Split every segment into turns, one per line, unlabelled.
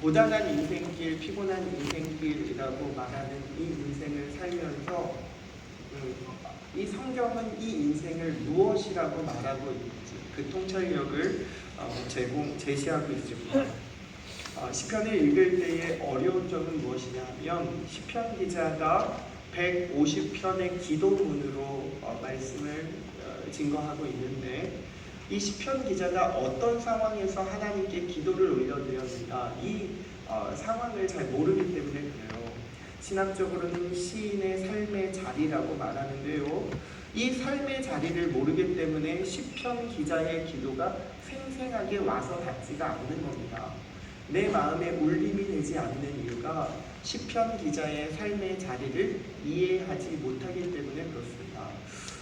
고단한 인생길, 피곤한 인생길이라고 말하는 이 인생을 살면서 이 성경은 이 인생을 무엇이라고 말하고 있는지 그 통찰력을 제시하고 있습니다. 시편을 읽을 때의 어려운 점은 무엇이냐면 시편 기자가 150편의 기도문으로 말씀을 증거하고 있는데 이 시편 기자가 어떤 상황에서 하나님께 기도를 올려드렸는가 이 상황을 잘 모르기 때문에 그래요. 신학적으로는 시인의 삶의 자리라고 말하는데요. 이 삶의 자리를 모르기 때문에 시편 기자의 기도가 생생하게 와서 닿지가 않는 겁니다. 내 마음에 울림이 되지 않는 이유가 시편 기자의 삶의 자리를 이해하지 못하기 때문에 그렇습니다.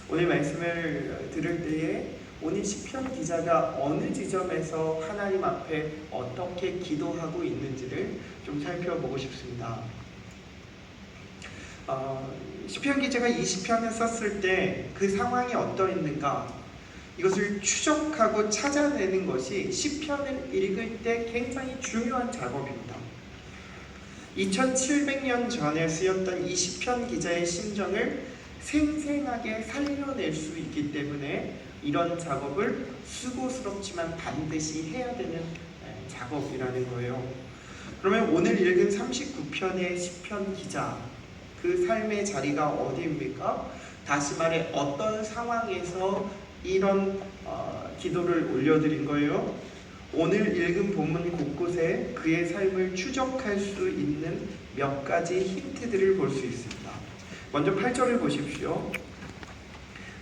오늘 말씀을 들을 때에 오늘 시편 기자가 어느 지점에서 하나님 앞에 어떻게 기도하고 있는지를 좀 살펴보고 싶습니다. 시편 기자가 이 시편을 썼을 때 그 상황이 어떠했는가 이것을 추적하고 찾아내는 것이 시편을 읽을 때 굉장히 중요한 작업입니다. 2700년 전에 쓰였던 이 시편 기자의 심정을 생생하게 살려낼 수 있기 때문에 이런 작업을 수고스럽지만 반드시 해야 되는 작업이라는 거예요. 그러면 오늘 읽은 39편의 시편 기자 그 삶의 자리가 어디입니까? 다시 말해 어떤 상황에서 이런 기도를 올려드린 거예요? 오늘 읽은 본문 곳곳에 그의 삶을 추적할 수 있는 몇 가지 힌트들을 볼 수 있습니다. 먼저 8절을 보십시오.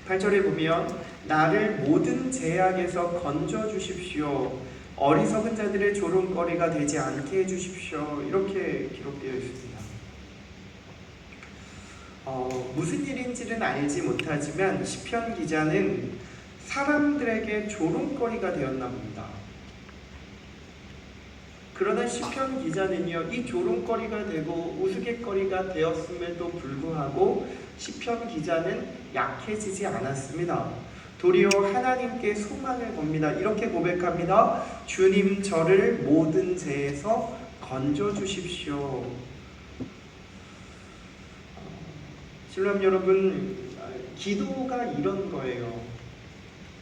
8절에 보면 나를 모든 제약에서 건져 주십시오. 어리석은 자들의 조롱거리가 되지 않게 해주십시오. 이렇게 기록되어 있습니다. 무슨 일인지는 알지 못하지만 시편 기자는 사람들에게 조롱거리가 되었나 봅니다. 그러나 시편 기자는요, 이 조롱거리가 되고 우스갯거리가 되었음에도 불구하고 시편 기자는 약해지지 않았습니다. 도리어 하나님께 소망을 겁니다. 이렇게 고백합니다. 주님 저를 모든 죄에서 건져 주십시오. 신랑 여러분, 기도가 이런 거예요.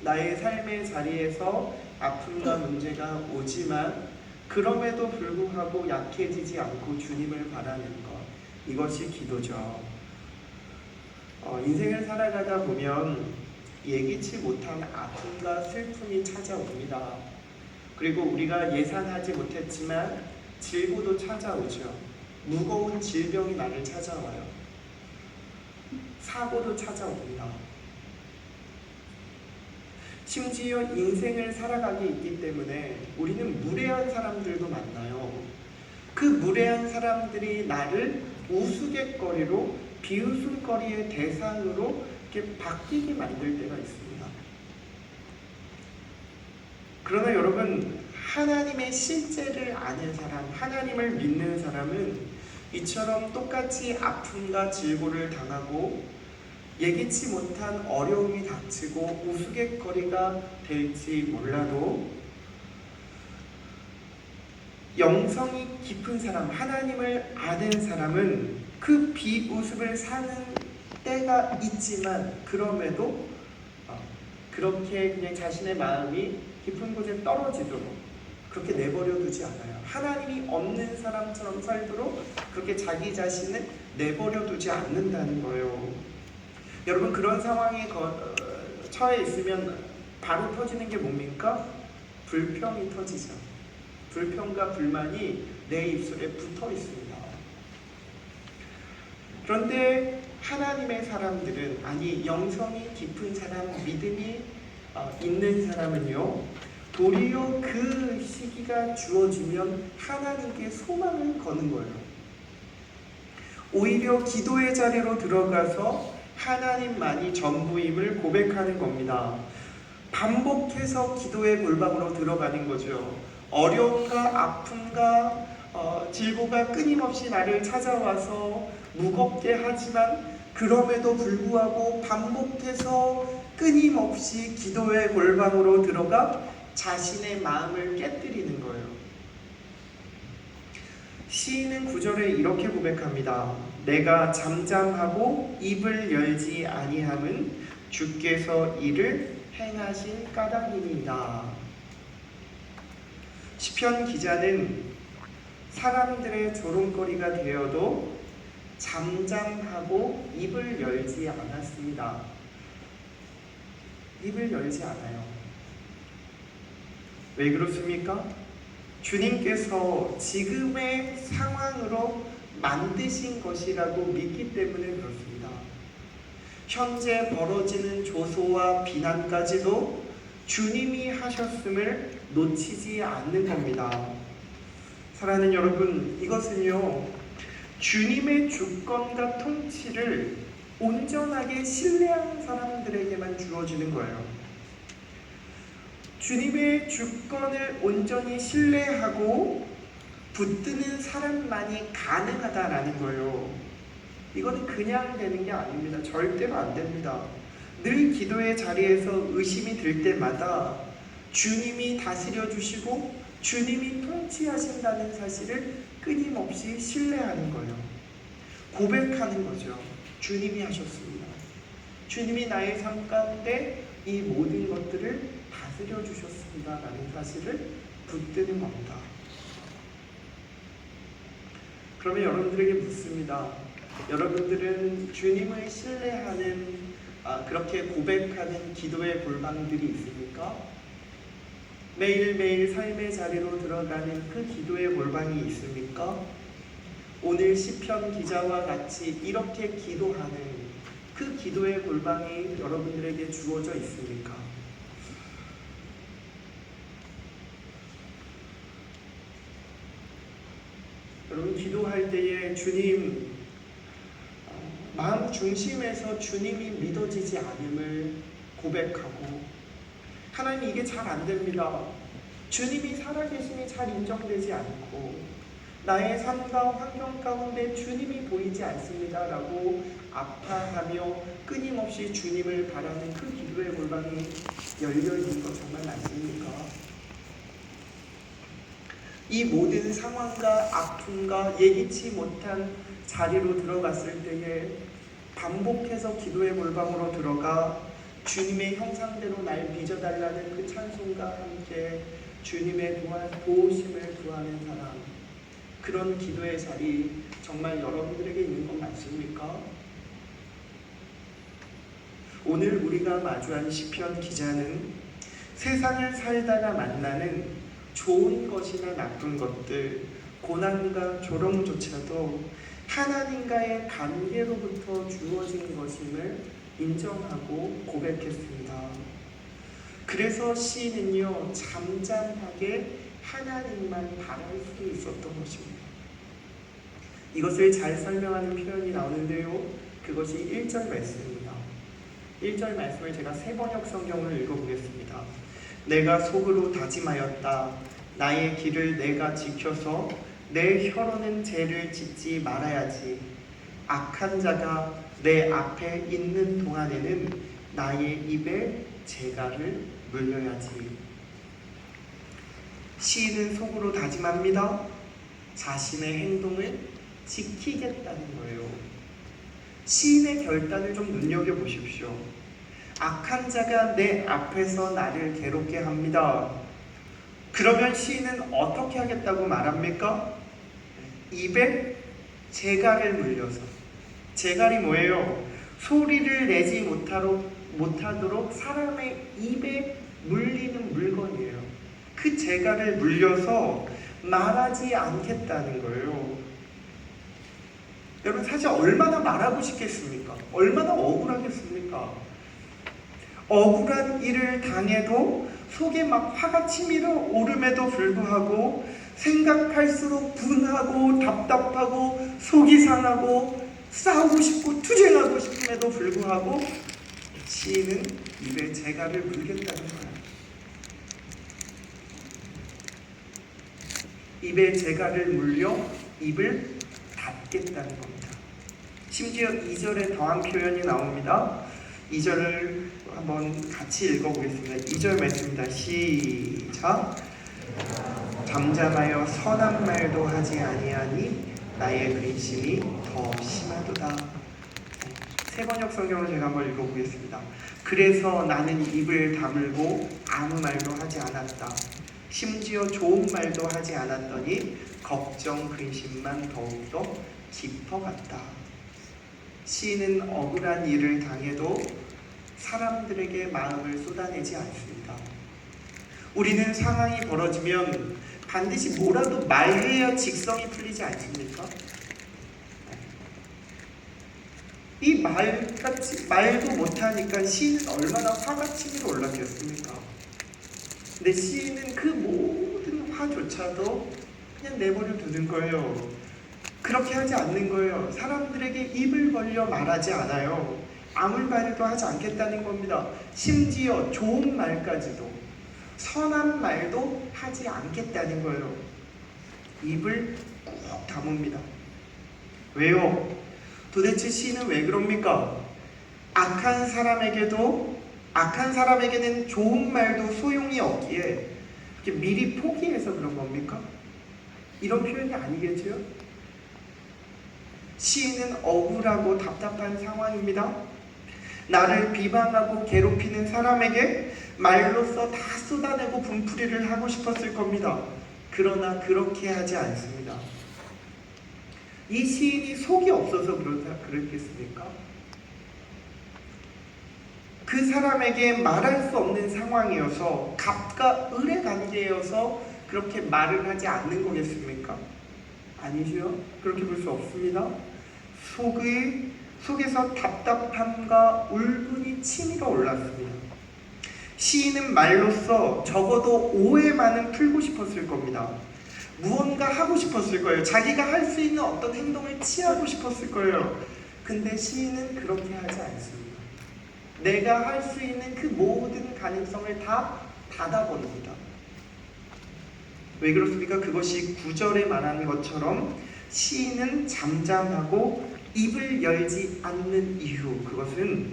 나의 삶의 자리에서 아픔과 문제가 오지만 그럼에도 불구하고 약해지지 않고 주님을 바라는 것, 이것이 기도죠. 인생을 살아가다 보면 예기치 못한 아픔과 슬픔이 찾아옵니다. 그리고 우리가 예상하지 못했지만 질고도 찾아오죠. 무거운 질병이 나를 찾아와요. 사고도 찾아옵니다. 심지어 인생을 살아가게 있기 때문에 우리는 무례한 사람들도 만나요. 그 무례한 사람들이 나를 우스갯거리로 비웃음거리의 대상으로 이렇게 바뀌게 만들 때가 있습니다. 그러나 여러분, 하나님의 실제를 아는 사람, 하나님을 믿는 사람은 이처럼 똑같이 아픔과 질고를 당하고 예기치 못한 어려움이 닥치고 우스갯거리가 될지 몰라도 영성이 깊은 사람, 하나님을 아는 사람은 그 비웃음을 사는 때가 있지만 그럼에도 그렇게 그냥 자신의 마음이 깊은 곳에 떨어지도록 그렇게 내버려 두지 않아요. 하나님이 없는 사람처럼 살도록 그렇게 자기 자신을 내버려 두지 않는다는 거예요. 여러분, 그런 상황에 처해 있으면 바로 터지는 게 뭡니까? 불평이 터지죠. 불평과 불만이 내 입술에 붙어 있습니다. 그런데 하나님의 사람들은, 아니 영성이 깊은 사람, 믿음이 있는 사람은요, 도리어 그 시기가 주어지면 하나님께 소망을 거는 거예요. 오히려 기도의 자리로 들어가서 하나님만이 전부임을 고백하는 겁니다. 반복해서 기도의 골방으로 들어가는 거죠. 어려움과 아픔과 질고가 끊임없이 나를 찾아와서 무겁게 하지만 그럼에도 불구하고 반복해서 끊임없이 기도의 골방으로 들어가 자신의 마음을 깨뜨리는 거예요. 시인은 9절에 이렇게 고백합니다. 내가 잠잠하고 입을 열지 아니함은 주께서 이를 행하신 까닭이니이다. 시편 기자는 사람들의 조롱거리가 되어도 잠잠하고 입을 열지 않았습니다. 입을 열지 않아요. 왜 그렇습니까? 주님께서 지금의 상황으로 만드신 것이라고 믿기 때문에 그렇습니다. 현재 벌어지는 조소와 비난까지도 주님이 하셨음을 놓치지 않는 겁니다. 사랑하는 여러분, 이것은요, 주님의 주권과 통치를 온전하게 신뢰하는 사람들에게만 주어지는 거예요. 주님의 주권을 온전히 신뢰하고 붙드는 사람만이 가능하다라는 거예요. 이거는 그냥 되는 게 아닙니다. 절대로 안 됩니다. 늘 기도의 자리에서 의심이 들 때마다 주님이 다스려 주시고 주님이 통치하신다는 사실을 끊임없이 신뢰하는 거예요. 고백하는 거죠. 주님이 하셨습니다. 주님이 나의 삶 가운데 이 모든 것들을 다스려 주셨습니다 라는 사실을 붙드는 겁니다. 그러면 여러분들에게 묻습니다. 여러분들은 주님을 신뢰하는 그렇게 고백하는 기도의 골방들이 있습니까? 매일매일 삶의 자리로 들어가는 그 기도의 골방이 있습니까? 오늘 시편 기자와 같이 이렇게 기도하는 그 기도의 골방이 여러분들에게 주어져 있습니까? 여러분, 기도할 때에 주님, 마음 중심에서 주님이 믿어지지 않음을 고백하고, 하나님 이게 잘 안 됩니다. 주님이 살아계심이 잘 인정되지 않고 나의 삶과 환경 가운데 주님이 보이지 않습니다 라고 아파하며 끊임없이 주님을 바라는 그 기도의 골방이 열려있는 것 정말 맞습니까? 이 모든 상황과 아픔과 예기치 못한 자리로 들어갔을 때에 반복해서 기도의 골방으로 들어가 주님의 형상대로 날 빚어달라는 그 찬송과 함께 주님의 도우심을 구하는 사람, 그런 기도의 자리 정말 여러분들에게 있는 것 맞습니까? 오늘 우리가 마주한 시편 기자는 세상을 살다가 만나는 좋은 것이나 나쁜 것들, 고난과 조롱조차도 하나님과의 관계로부터 주어진 것임을 인정하고 고백했습니다. 그래서 시인은요, 잠잠하게 하나님만 바랄 수 있었던 것입니다. 이것을 잘 설명하는 표현이 나오는데요, 그것이 1절 말씀입니다. 1절 말씀을 제가 세번역 성경을 읽어보겠습니다. 내가 속으로 다짐하였다. 나의 길을 내가 지켜서 내 혀로는 죄를 짓지 말아야지. 악한 자가 내 앞에 있는 동안에는 나의 입에 재갈을 물려야지. 시인은 속으로 다짐합니다. 자신의 행동을 지키겠다는 거예요. 시인의 결단을 좀 눈여겨보십시오. 악한 자가 내 앞에서 나를 괴롭게 합니다. 그러면 시인은 어떻게 하겠다고 말합니까? 입에 재갈을 물려서. 재갈이 뭐예요? 소리를 내지 못하도록 사람의 입에 물리는 물건이에요. 그 재갈을 물려서 말하지 않겠다는 거예요. 여러분, 사실 얼마나 말하고 싶겠습니까? 얼마나 억울하겠습니까? 억울한 일을 당해도 속에 막 화가 치밀어 오름에도 불구하고 생각할수록 분하고 답답하고 속이 상하고 싸우고 싶고 투쟁하고 싶음에도 불구하고 시인은 입에 재갈을 물겠다는 거예요. 입에 재갈을 물려 입을 닫겠다는 겁니다. 심지어 2절에 더한 표현이 나옵니다. 2절을 한번 같이 읽어보겠습니다. 2절 말씀입니다. 시작. 잠잠하여 선한 말도 하지 아니하니 나의 근심이 더 심하도다. 세 번역 성경을 제가 한번 읽어보겠습니다. 그래서 나는 입을 다물고 아무 말도 하지 않았다. 심지어 좋은 말도 하지 않았더니 걱정 근심만 더욱더 깊어갔다. 시인은 억울한 일을 당해도 사람들에게 마음을 쏟아내지 않습니다. 우리는 상황이 벌어지면 반드시 뭐라도 말해야 직성이 풀리지 않습니까? 이 말도 못하니까 시인은 얼마나 화가 치밀어 올랐겠습니까? 근데 시인은 그 모든 화조차도 그냥 내버려 두는 거예요. 그렇게 하지 않는 거예요. 사람들에게 입을 벌려 말하지 않아요. 아무 말도 하지 않겠다는 겁니다. 심지어 좋은 말까지도, 선한 말도 하지 않겠다는 거예요. 입을 꼭 다뭅니다. 왜요? 도대체 시인은 왜 그럽니까? 악한 사람에게는 좋은 말도 소용이 없기에 미리 포기해서 그런 겁니까? 이런 표현이 아니겠죠? 시인은 억울하고 답답한 상황입니다. 나를 비방하고 괴롭히는 사람에게 말로써 다 쏟아내고 분풀이를 하고 싶었을 겁니다. 그러나 그렇게 하지 않습니다. 이 시인이 속이 없어서 그랬겠습니까? 그 사람에게 말할 수 없는 상황이어서 갑과 을의 관계여서 그렇게 말을 하지 않는 거겠습니까? 아니죠. 그렇게 볼 수 없습니다. 속에서 답답함과 울분이 치밀어 올랐습니다. 시인은 말로써 적어도 오해만은 풀고 싶었을 겁니다. 무언가 하고 싶었을 거예요. 자기가 할 수 있는 어떤 행동을 취하고 싶었을 거예요. 근데 시인은 그렇게 하지 않습니다. 내가 할 수 있는 그 모든 가능성을 다 닫아버립니다. 왜 그렇습니까? 그것이 9절에 말하는 것처럼 시인은 잠잠하고 입을 열지 않는 이유, 그것은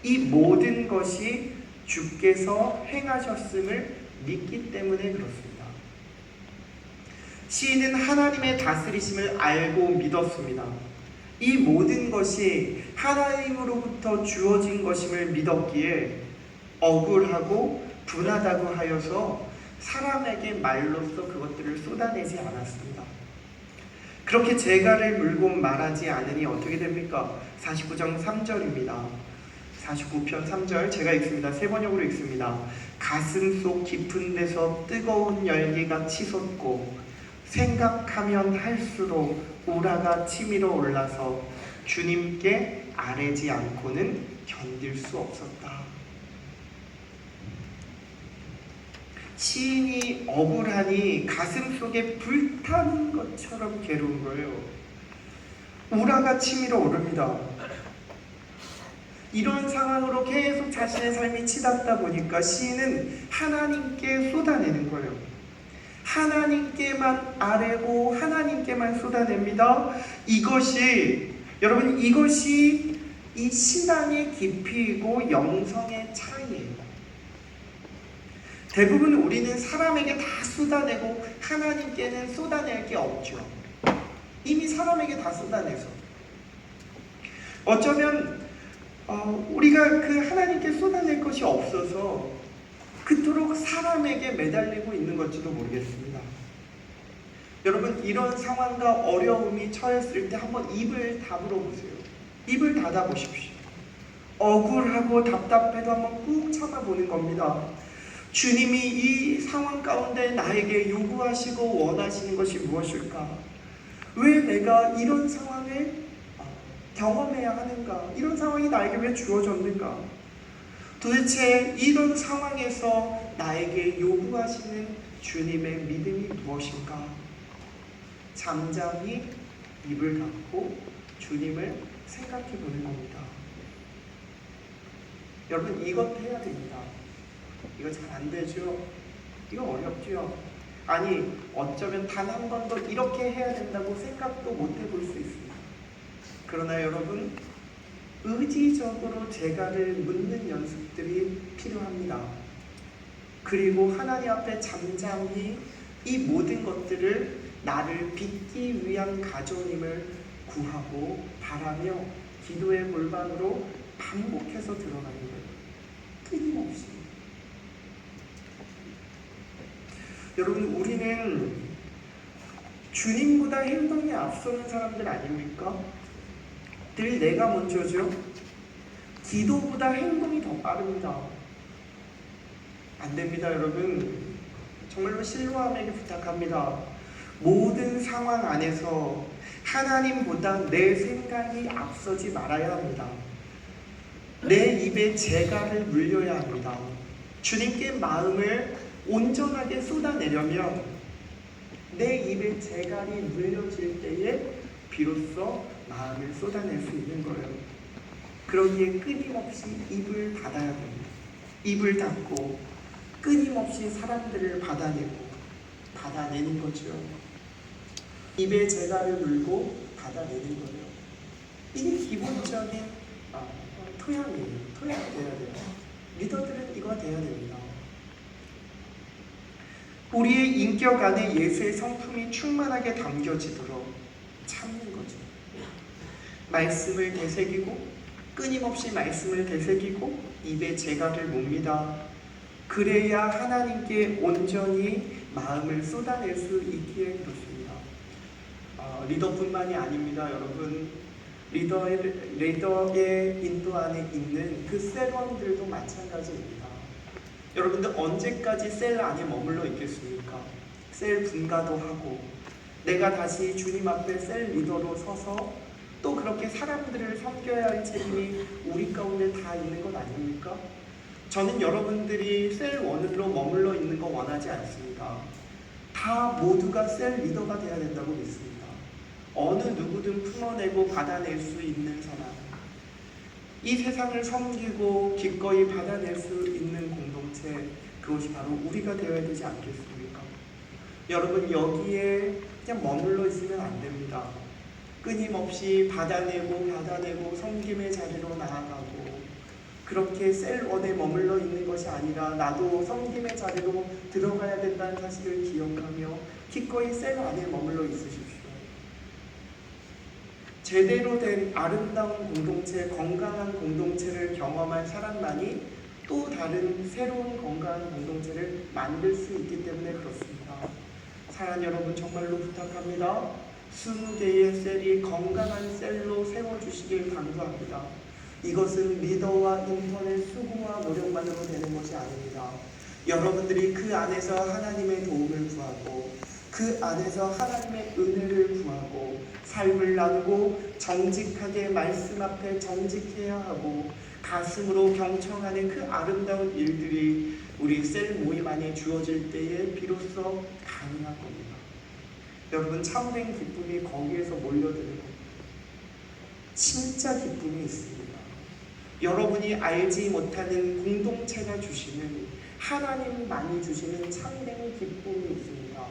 이 모든 것이 주께서 행하셨음을 믿기 때문에 그렇습니다. 시인은 하나님의 다스리심을 알고 믿었습니다. 이 모든 것이 하나님으로부터 주어진 것임을 믿었기에 억울하고 분하다고 하여서 사람에게 말로써 그것들을 쏟아내지 않았습니다. 그렇게 재갈을 물고 말하지 않으니 어떻게 됩니까? 49장 3절입니다. 49편 3절 제가 읽습니다. 세 번역으로 읽습니다. 가슴속 깊은 데서 뜨거운 열기가 치솟고 생각하면 할수록 우라가 치밀어 올라서 주님께 아뢰지 않고는 견딜 수 없었다. 시인이 억울하니 가슴속에 불타는 것처럼 괴로운 거예요. 우라가 치밀어 오릅니다. 이런 상황으로 계속 자신의 삶이 치닫다 보니까 시인은 하나님께 쏟아내는 거예요. 하나님께만 아뢰고 하나님께만 쏟아냅니다. 여러분 이것이 이 신앙의 깊이이고 영성의 차이예요. 대부분 우리는 사람에게 다 쏟아내고 하나님께는 쏟아낼 게 없죠. 이미 사람에게 다 쏟아내서 어쩌면 우리가 그 하나님께 쏟아낼 것이 없어서 그토록 사람에게 매달리고 있는 것지도 모르겠습니다. 여러분 이런 상황과 어려움이 처했을 때 한번 입을 다물어 보세요. 입을 닫아 보십시오. 억울하고 답답해도 한번 꾹 참아보는 겁니다. 주님이 이 상황 가운데 나에게 요구하시고 원하시는 것이 무엇일까? 왜 내가 이런 상황을 경험해야 하는가? 이런 상황이 나에게 왜 주어졌는가? 도대체 이런 상황에서 나에게 요구하시는 주님의 믿음이 무엇인가? 잠잠히 입을 닫고 주님을 생각해 보는 겁니다. 여러분 이것 해야 됩니다. 이거 잘 안 되죠? 이거 어렵죠? 아니 어쩌면 단 한 번도 이렇게 해야 된다고 생각도 못 해볼 수 있습니다. 그러나 여러분 의지적으로 재갈을 묻는 연습들이 필요합니다. 그리고 하나님 앞에 잠잠히 이 모든 것들을 나를 빚기 위한 가정임을 구하고 바라며 기도의 골방으로 반복해서 들어가는 거예요. 끊임없이. 여러분, 우리는 주님보다 행동에 앞서는 사람들 아닙니까? 늘 내가 먼저죠. 기도보다 행동이 더 빠릅니다. 안 됩니다, 여러분. 정말로 신뢰함에게 부탁합니다. 모든 상황 안에서 하나님보다 내 생각이 앞서지 말아야 합니다. 내 입에 재갈을 물려야 합니다. 주님께 마음을 온전하게 쏟아내려면 내 입에 재갈이 물려질 때에 비로소 마음을 쏟아낼 수 있는 거예요. 그러기에 끊임없이 입을 닫아야 됩니다. 입을 닫고 끊임없이 사람들을 받아내는 거죠. 입에 재갈을 물고 받아내는 거예요. 이게 기본적인 토양이에요. 토양이 돼야 돼요. 리더들은 이거 돼야 됩니다. 우리의 인격 안에 예수의 성품이 충만하게 담겨지도록 참는 거죠. 말씀을 되새기고 끊임없이 말씀을 되새기고 입에 재갈을 뭅니다. 그래야 하나님께 온전히 마음을 쏟아낼 수 있기에 그렇습니다. 리더뿐만이 아닙니다, 여러분. 리더의 인도 안에 있는 그 셀원들도 마찬가지입니다. 여러분들 언제까지 셀 안에 머물러 있겠습니까? 셀 분가도 하고 내가 다시 주님 앞에 셀 리더로 서서 또 그렇게 사람들을 섬겨야 할 책임이 우리 가운데 다 있는 것 아닙니까? 저는 여러분들이 셀 원으로 머물러 있는 거 원하지 않습니다. 다 모두가 셀 리더가 돼야 된다고 믿습니다. 어느 누구든 품어내고 받아낼 수 있는 사람, 이 세상을 섬기고 기꺼이 받아낼 수 있는 공동체, 그것이 바로 우리가 되어야 되지 않겠습니까? 여러분, 여기에 그냥 머물러 있으면 안 됩니다. 끊임없이 받아내고 섬김의 자리로 나아가고, 그렇게 셀원에 머물러 있는 것이 아니라 나도 섬김의 자리로 들어가야 된다는 사실을 기억하며 기꺼이 셀 안에 머물러 있으십시오. 제대로 된 아름다운 공동체, 건강한 공동체를 경험한 사람만이 또 다른 새로운 건강한 공동체를 만들 수 있기 때문에 그렇습니다. 사랑하는 여러분, 정말로 부탁합니다. 20개의 셀이 건강한 셀로 세워주시길 간구합니다. 이것은 리더와 인턴의 수고와 노력만으로 되는 것이 아닙니다. 여러분들이 그 안에서 하나님의 도움을 구하고 그 안에서 하나님의 은혜를 구하고 삶을 나누고 정직하게 말씀 앞에 정직해야 하고 가슴으로 경청하는 그 아름다운 일들이 우리 셀 모임 안에 주어질 때에 비로소 가능한 겁니다. 여러분, 참된 기쁨이 거기에서 몰려드는 겁니다. 진짜 기쁨이 있습니다. 여러분이 알지 못하는 공동체가 주시는, 하나님만이 주시는 참된 기쁨이 있습니다.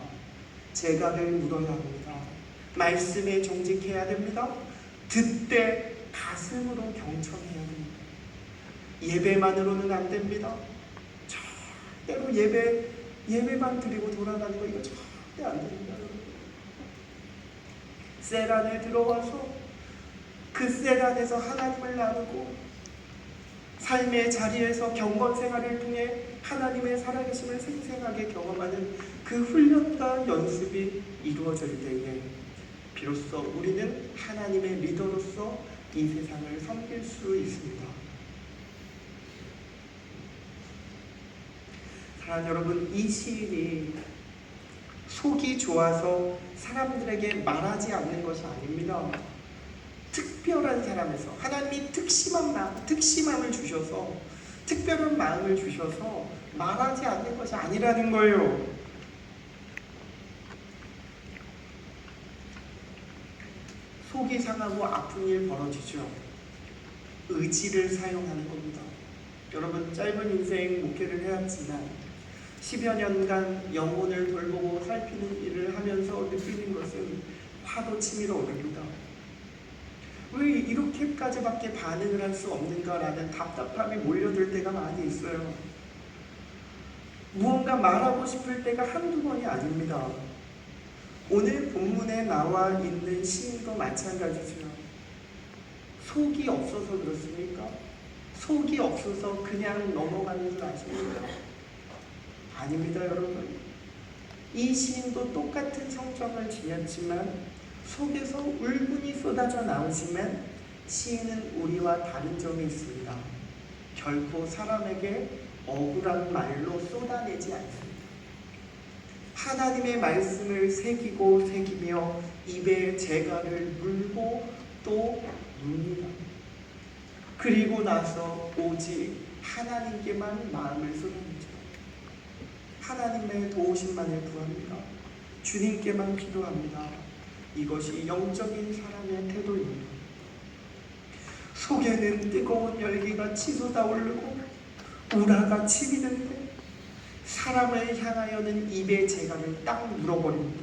재갈을 물어야 합니다. 말씀에 정직해야 됩니다. 듣되 가슴으로 경청해야 됩니다. 예배만으로는 안 됩니다. 절대로 예배만 드리고 돌아가는 거 이거 절대 안 됩니다. 셀 안에 들어와서 그 셀 안에서 하나님을 나누고 삶의 자리에서 경건 생활을 통해 하나님의 살아계심을 생생하게 경험하는 그 훈련과 연습이 이루어질 때에 비로소 우리는 하나님의 리더로서 이 세상을 섬길 수 있습니다. 사랑하는 여러분, 이 시인이 속이 좋아서 사람들에게 말하지 않는 것이 아닙니다. 특별한 사람에서 하나님이 특심함을 주셔서 특별한 마음을 주셔서 말하지 않는 것이 아니라는 거예요. 속이 상하고 아픈 일 벌어지죠. 의지를 사용하는 겁니다. 여러분, 짧은 인생 목회를 해왔지만 10여 년간 영혼을 돌보고 살피는 일을 하면서 느끼는 것은 화도 치밀어 오릅니다. 왜 이렇게까지밖에 반응을 할 수 없는가라는 답답함이 몰려들 때가 많이 있어요. 무언가 말하고 싶을 때가 한두 번이 아닙니다. 오늘 본문에 나와 있는 시인도 마찬가지죠. 속이 없어서 그렇습니까? 속이 없어서 그냥 넘어가는 줄 아십니까? 아닙니다, 여러분. 이 시인도 똑같은 성정을 지녔지만 속에서 울분이 쏟아져 나오지만 시인은 우리와 다른 점이 있습니다. 결코 사람에게 억울한 말로 쏟아내지 않습니다. 하나님의 말씀을 새기고 새기며 입에 재갈을 물고 또 뭅니다. 그리고 나서 오직 하나님께만 마음을 쏟아내죠. 하나님의 도우심만을 구합니다. 주님께만 기도합니다. 이것이 영적인 사람의 태도입니다. 속에는 뜨거운 열기가 치솟아 오르고 우라가 치미는데 사람을 향하여는 입의 재갈을 딱 물어버립니다.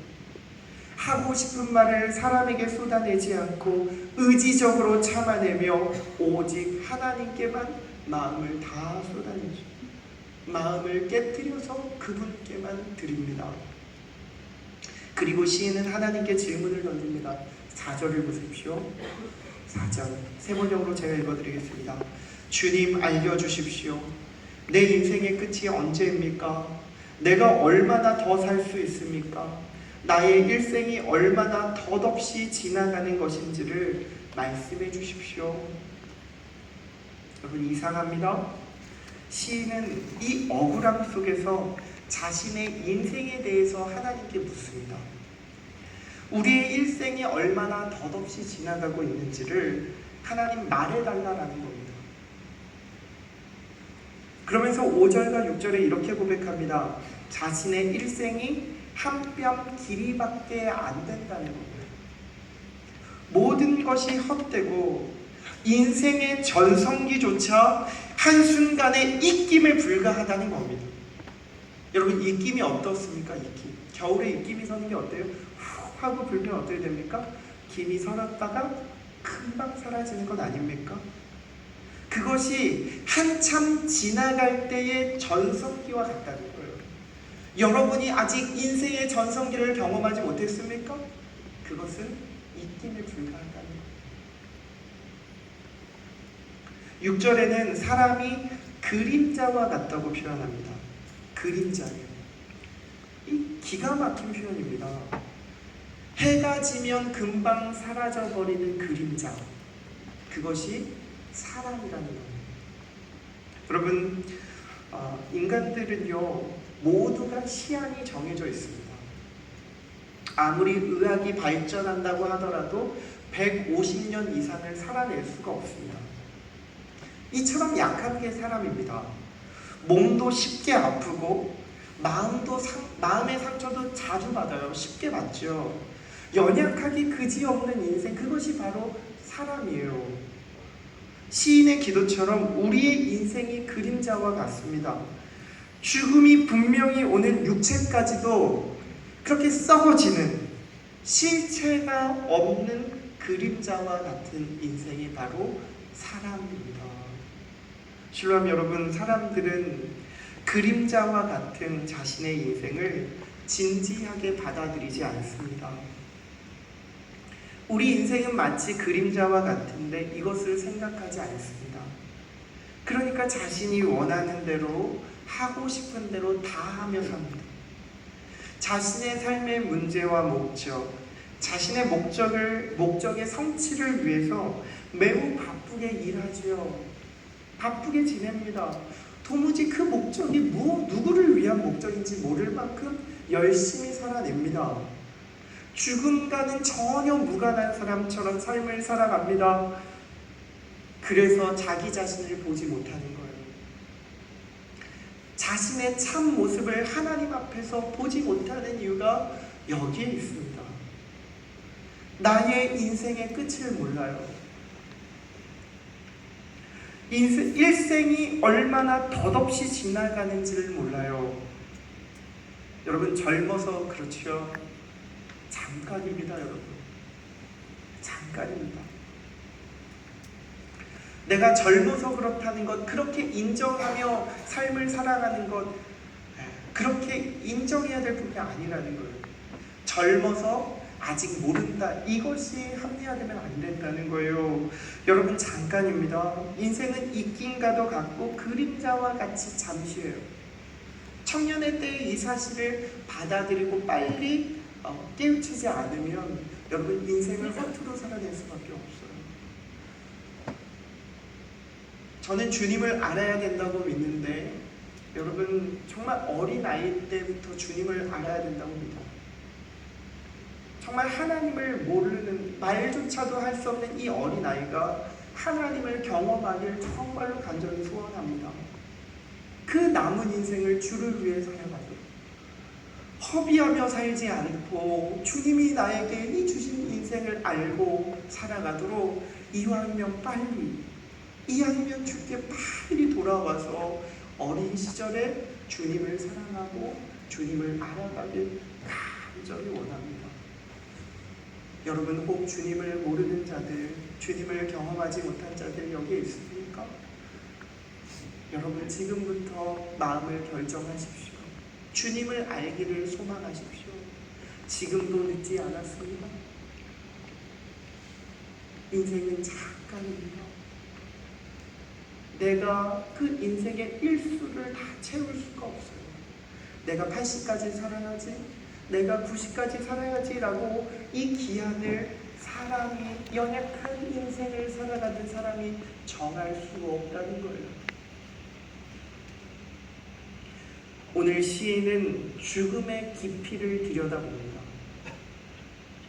하고 싶은 말을 사람에게 쏟아내지 않고 의지적으로 참아내며 오직 하나님께만 마음을 다 쏟아내죠. 마음을 깨뜨려서 그분께만 드립니다. 그리고 시인은 하나님께 질문을 던집니다. 4절을 보십시오. 4절 세 번역으로 제가 읽어드리겠습니다. 주님 알려주십시오. 내 인생의 끝이 언제입니까? 내가 얼마나 더 살 수 있습니까? 나의 일생이 얼마나 덧없이 지나가는 것인지를 말씀해 주십시오. 여러분, 이상합니다. 시인은 이 억울함 속에서 자신의 인생에 대해서 하나님께 묻습니다. 우리의 일생이 얼마나 덧없이 지나가고 있는지를 하나님 말해달라는 겁니다. 그러면서 5절과 6절에 이렇게 고백합니다. 자신의 일생이 한 뼘 길이밖에 안 된다는 겁니다. 모든 것이 헛되고 인생의 전성기조차 한순간에 입김에 불과하다는 겁니다. 여러분, 입김이 어떻습니까? 입김. 겨울에 입김이 서는 게 어때요? 후 하고 불면 어떻게 됩니까? 김이 설었다가 금방 사라지는 것 아닙니까? 그것이 한참 지나갈 때의 전성기와 같다는 거예요. 여러분이 아직 인생의 전성기를 경험하지 못했습니까? 그것은 입김에 불과하다는 거예요. 6절에는 사람이 그림자와 같다고 표현합니다. 그림자예요. 이 기가 막힌 표현입니다. 해가 지면 금방 사라져버리는 그림자. 그것이 사람이라는 거예요. 여러분, 인간들은요 모두가 시한이 정해져 있습니다. 아무리 의학이 발전한다고 하더라도 150년 이상을 살아낼 수가 없습니다. 이처럼 약한 게 사람입니다. 몸도 쉽게 아프고 마음의 상처도 자주 받아요. 쉽게 받죠. 연약하기 그지없는 인생, 그것이 바로 사람이에요. 시인의 기도처럼 우리의 인생이 그림자와 같습니다. 죽음이 분명히 오는 육체까지도 그렇게 썩어지는 실체가 없는 그림자와 같은 인생이 바로 사람입니다. 실로암 여러분, 사람들은 그림자와 같은 자신의 인생을 진지하게 받아들이지 않습니다. 우리 인생은 마치 그림자와 같은데 이것을 생각하지 않습니다. 그러니까 자신이 원하는 대로 하고 싶은 대로 다 하며 삽니다. 자신의 삶의 문제와 목적, 자신의 목적의 성취를 위해서 매우 바쁘게 일하죠. 바쁘게 지냅니다. 도무지 그 목적이 누구를 위한 목적인지 모를 만큼 열심히 살아냅니다. 죽음과는 전혀 무관한 사람처럼 삶을 살아갑니다. 그래서 자기 자신을 보지 못하는 거예요. 자신의 참 모습을 하나님 앞에서 보지 못하는 이유가 여기에 있습니다. 나의 인생의 끝을 몰라요. 일생이 얼마나 덧없이 지나가는지를 몰라요. 여러분, 젊어서 그렇죠. 잠깐입니다, 여러분. 잠깐입니다. 내가 젊어서 그렇다는 것, 그렇게 인정하며 삶을 살아가는 것, 그렇게 인정해야 될 부분이 아니라는 거예요. 젊어서 아직 모른다, 이것이 합리화되면 안 된다는 거예요. 여러분, 잠깐입니다. 인생은 있긴가도 같고 그림자와 같이 잠시예요. 청년의 때에 이 사실을 받아들이고 빨리 깨우치지 않으면 여러분, 인생을 허투루 살아낼 수밖에 없어요. 저는 주님을 알아야 된다고 믿는데 여러분, 정말 어린 아이 때부터 주님을 알아야 된다고 믿어요. 정말 하나님을 모르는, 말조차도 할 수 없는 이 어린아이가 하나님을 경험하길 정말로 간절히 소원합니다. 그 남은 인생을 주를 위해 살아가도록, 허비하며 살지 않고 주님이 나에게 이 주신 인생을 알고 살아가도록 이왕이면 빨리, 이왕이면 주께 빨리 돌아와서 어린 시절에 주님을 사랑하고 주님을 알아가길 간절히 원합니다. 여러분, 혹 주님을 모르는 자들, 주님을 경험하지 못한 자들 여기에 있습니까? 여러분, 지금부터 마음을 결정하십시오. 주님을 알기를 소망하십시오. 지금도 늦지 않았습니다. 인생은 잠깐입니다. 내가 그 인생의 일수를 다 채울 수가 없어요. 내가 80까지 살아야지, 내가 90까지 살아야지 라고 이 기한을 사람이, 연약한 인생을 살아가는 사람이 정할 수가 없다는 거예요. 오늘 시인은 죽음의 깊이를 들여다봅니다.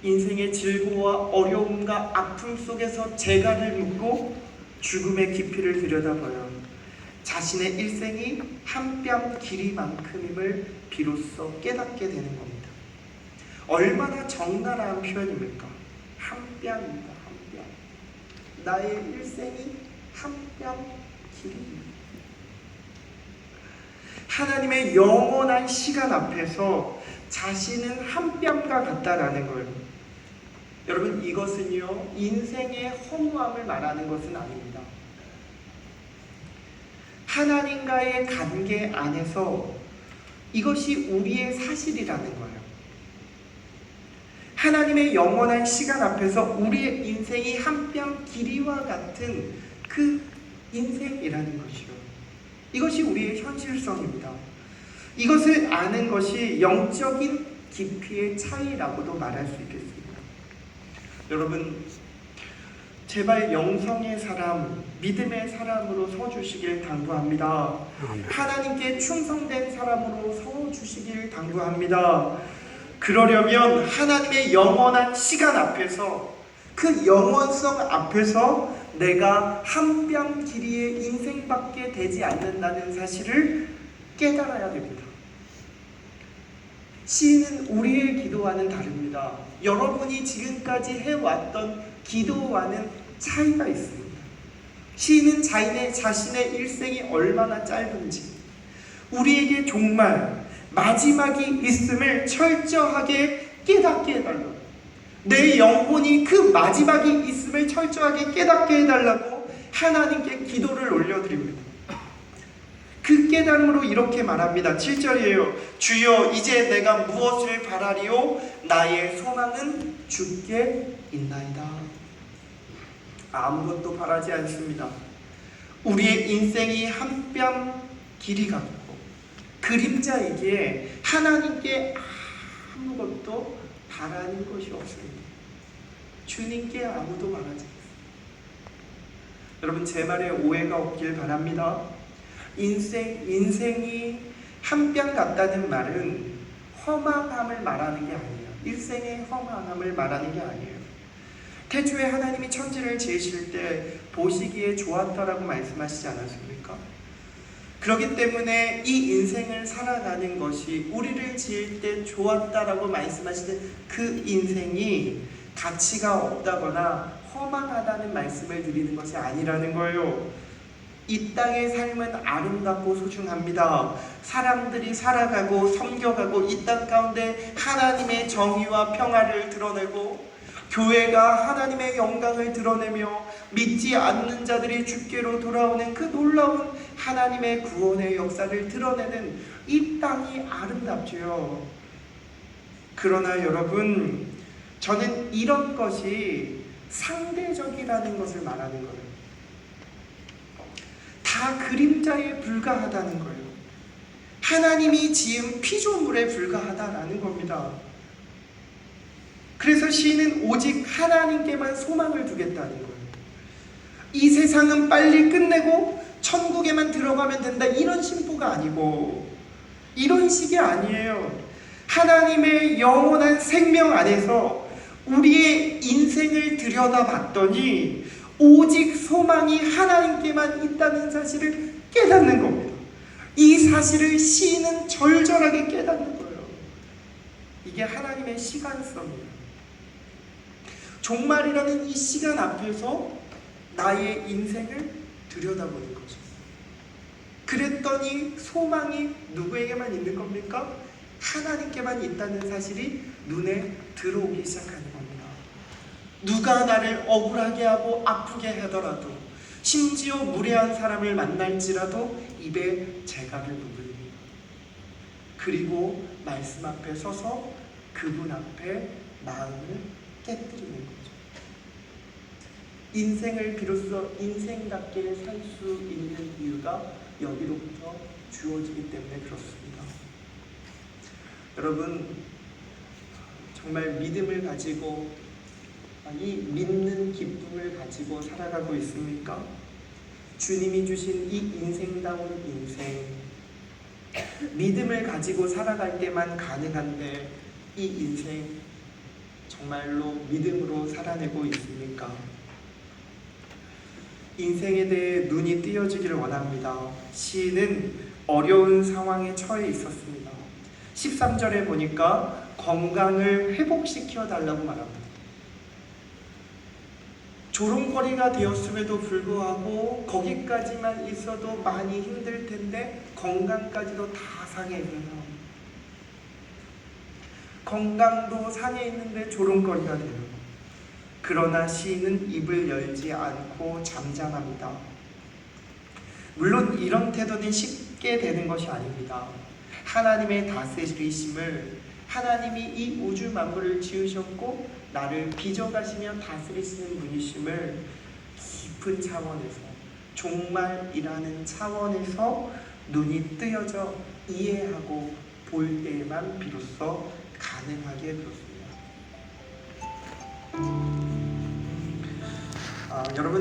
인생의 즐거움과 어려움과 아픔 속에서 재간을 묻고 죽음의 깊이를 들여다봐요. 자신의 일생이 한 뼘 길이만큼임을 비로소 깨닫게 되는 겁니다. 얼마나 적나라한 표현입니까? 한 뼘입니다. 한 뼘. 나의 일생이 한 뼘 길이입니다. 하나님의 영원한 시간 앞에서 자신은 한 뼘과 같다라는 거예요. 여러분, 이것은요, 인생의 허무함을 말하는 것은 아닙니다. 하나님과의 관계 안에서 이것이 우리의 사실이라는 거예요. 하나님의 영원한 시간 앞에서 우리의 인생이 한 뼘 길이와 같은 그 인생이라는 것이요. 이것이 우리의 현실성입니다. 이것을 아는 것이 영적인 깊이의 차이라고도 말할 수 있겠습니다. 여러분, 제발 영성의 사람, 믿음의 사람으로 서주시길 당부합니다. 하나님께 충성된 사람으로 서주시길 당부합니다. 그러려면 하나님의 영원한 시간 앞에서, 그 영원성 앞에서 내가 한 뼘 길이의 인생밖에 되지 않는다는 사실을 깨달아야 됩니다. 시인은 우리의 기도와는 다릅니다. 여러분이 지금까지 해왔던 기도와는 차이가 있습니다. 시인은 자신의 일생이 얼마나 짧은지, 우리에게 정말 마지막이 있음을 철저하게 깨닫게 해달라고, 내 영혼이 그 마지막이 있음을 철저하게 깨닫게 해달라고 하나님께 기도를 올려드립니다. 그 깨달음으로 이렇게 말합니다. 7절이에요. 주여, 이제 내가 무엇을 바라리요? 나의 소망은 주께 있나이다. 아무것도 바라지 않습니다. 우리의 인생이 한 뼘 길이 같고 그림자이기에 하나님께 아무것도 바라는 것이 없습니다. 주님께 아무도 바라지 않습니다. 여러분, 제 말에 오해가 없길 바랍니다. 인생이 한 뼘 같다는 말은 허망함을 말하는 게 아니에요. 일생의 허망함을 말하는 게 아니에요. 태초에 하나님이 천지를 지으실 때 보시기에 좋았다라고 말씀하시지 않았습니까? 그렇기 때문에 이 인생을 살아가는 것이, 우리를 지을 때 좋았다라고 말씀하시는 그 인생이 가치가 없다거나 허망하다는 말씀을 드리는 것이 아니라는 거예요. 이 땅의 삶은 아름답고 소중합니다. 사람들이 살아가고 섬겨가고 이 땅 가운데 하나님의 정의와 평화를 드러내고 교회가 하나님의 영광을 드러내며 믿지 않는 자들이 주께로 돌아오는 그 놀라운 하나님의 구원의 역사를 드러내는 이 땅이 아름답지요. 그러나 여러분, 저는 이런 것이 상대적이라는 것을 말하는 거예요. 다 그림자에 불과하다는 거예요. 하나님이 지은 피조물에 불과하다라는 겁니다. 그래서 시인은 오직 하나님께만 소망을 두겠다는 거예요. 이 세상은 빨리 끝내고 천국에만 들어가면 된다, 이런 심보가 아니고 이런 식이 아니에요. 하나님의 영원한 생명 안에서 우리의 인생을 들여다봤더니 오직 소망이 하나님께만 있다는 사실을 깨닫는 겁니다. 이 사실을 시인은 절절하게 깨닫는 거예요. 이게 하나님의 시간성이에요. 종말이라는 이 시간 앞에서 나의 인생을 들여다보는 거죠. 그랬더니 소망이 누구에게만 있는 겁니까? 하나님께만 있다는 사실이 눈에 들어오기 시작하는 겁니다. 누가 나를 억울하게 하고 아프게 하더라도, 심지어 무례한 사람을 만날지라도 입에 재갈을 묶습니다. 그리고 말씀 앞에 서서 그분 앞에 마음을 깨뜨리는 거죠. 인생을 비로소 인생답게 살 수 있는 이유가 여기로부터 주어지기 때문에 그렇습니다. 여러분, 정말 믿음을 가지고, 이 믿는 기쁨을 가지고 살아가고 있습니까? 주님이 주신 이 인생다운 인생, 믿음을 가지고 살아갈 때만 가능한데 이 인생 정말로 믿음으로 살아내고 있습니까? 인생에 대해 눈이 띄어지기를 원합니다. 시인은 어려운 상황에 처해 있었습니다. 13절에 보니까 건강을 회복시켜 달라고 말합니다. 조롱거리가 되었음에도 불구하고 거기까지만 있어도 많이 힘들 텐데 건강까지도 다 상해 있어요. 건강도 상해 있는데 조롱거리가 돼요. 그러나 시인은 입을 열지 않고 잠잠합니다. 물론 이런 태도는 쉽게 되는 것이 아닙니다. 하나님의 다스리심을, 하나님이 이 우주 만물을 지으셨고 나를 빚어가시며 다스리시는 분이심을 깊은 차원에서, 종말이라는 차원에서 눈이 뜨여져 이해하고 볼 때에만 비로소 가능하게 되었습니다. 여러분